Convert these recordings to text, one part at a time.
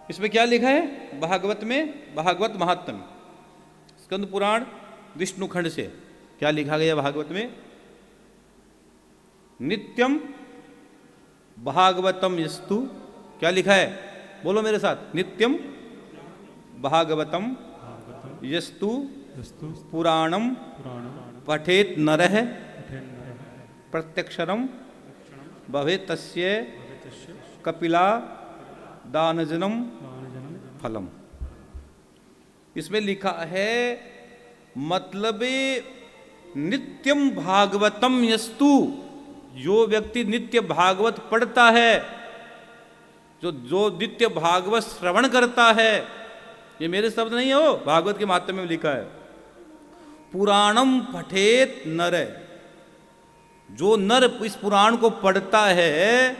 इसमें क्या लिखा है भागवत में, भागवत महात्म्य स्कंद पुराण विष्णु खंड से क्या लिखा गया भागवत में? नित्यम भागवतम यस्तु, क्या लिखा है बोलो मेरे साथ, नित्यम भागवतम यस्तु पुराणम पठेत नरः प्रत्यक्षरम भवेत् तस्य कपिला दानजनम फलम। इसमें लिखा है मतलब नित्यम भागवतम यस्तु, जो व्यक्ति नित्य भागवत पढ़ता है, जो नित्य भागवत श्रवण करता है, ये मेरे शब्द नहीं है, वो भागवत के महात्म्य में लिखा है। पुराणम पठेत नर, जो नर इस पुराण को पढ़ता है,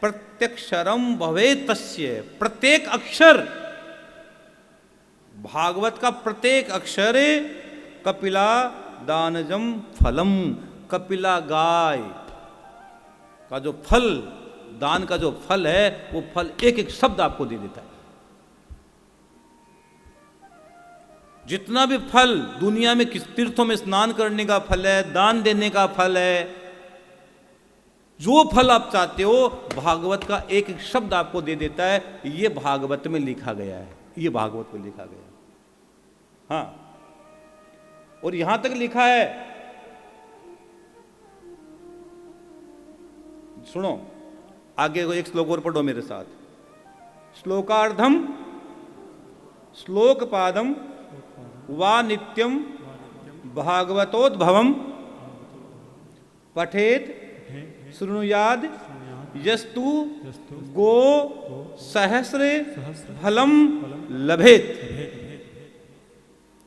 प्रत्यक्षरम भवेत् तस्य, प्रत्येक अक्षर भागवत का प्रत्येक अक्षर कपिला दानजम फलम, कपिला गाय का जो फल, दान का जो फल है, वो फल एक एक शब्द आपको दे देता है। जितना भी फल दुनिया में किस तीर्थों में स्नान करने का फल है, दान देने का फल है, जो फल आप चाहते हो, भागवत का एक एक शब्द आपको दे देता है। ये भागवत में लिखा गया है, ये भागवत में लिखा गया है। हाँ, और यहां तक लिखा है, सुनो आगे एक श्लोक और पढ़ो मेरे साथ। श्लोकार्धम श्लोक पादम वा नित्यम भागवतोद्भवम पठेत शृणुयाद यस्तु गो सहस्र फलम लभेत।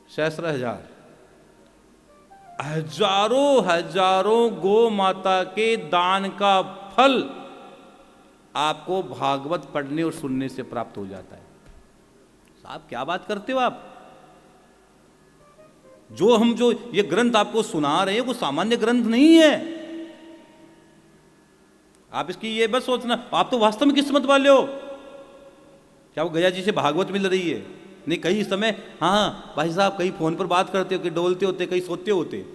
सहस्र हजार, हजारों हजारों गो माता के दान का फल आपको भागवत पढ़ने और सुनने से प्राप्त हो जाता है। साहब क्या बात करते हो आप? जो ये ग्रंथ आपको सुना रहे हैं वो सामान्य ग्रंथ नहीं है। आप इसकी ये बस सोचना, आप तो वास्तव में किस्मत वाले हो। क्या वो गया जी से भागवत मिल रही है? नहीं, कई समय हाँ भाई साहब कहीं फोन पर बात करते हो, कहीं डोलते होते, कहीं सोते होते,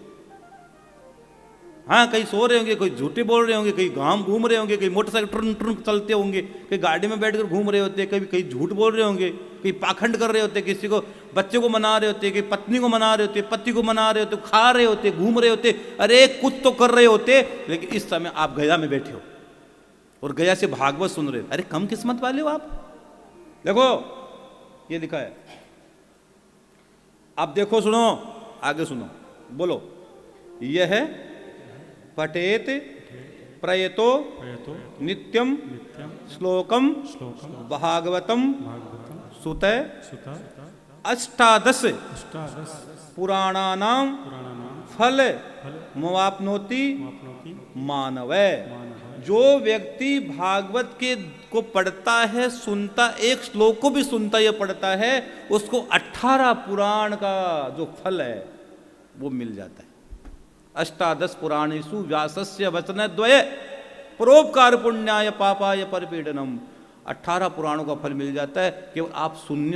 हाँ कहीं सो रहे होंगे, कोई झूठे बोल रहे होंगे, कहीं गांव घूम रहे होंगे, कहीं मोटरसाइकिल ट्रुन ट्रुन चलते होंगे, कहीं गाड़ी में बैठकर घूम रहे होते, कहीं झूठ बोल रहे होंगे, कहीं पाखंड कर रहे होते, किसी को बच्चे को मना रहे होते, कहीं पत्नी को मना रहे होते, पति को मना रहे होते, खा रहे होते, घूम रहे होते, अरे कुछ तो कर रहे होते, लेकिन इस समय आप गया में बैठे हो और गया से भागवत सुन रहे हो। अरे कम किस्मत वाले हो आप। देखो ये लिखा है, आप देखो, सुनो आगे सुनो, बोलो। यह है पठेत प्रयतो नित्यम श्लोकम भागवतम सुत अष्टादश पुराणानाम फल मुवाप्नोति मानव। जो व्यक्ति भागवत के को पढ़ता है, सुनता, एक श्लोक को भी सुनता या पढ़ता है, उसको 18 पुराण का जो फल है वो मिल जाता है। अष्टादश पुराणेषु व्यासस्य वचनद्वय परोपकार पुण्याय पापाय परपीडनम। 18 पुराणों का फल मिल जाता है केवल आप सुनने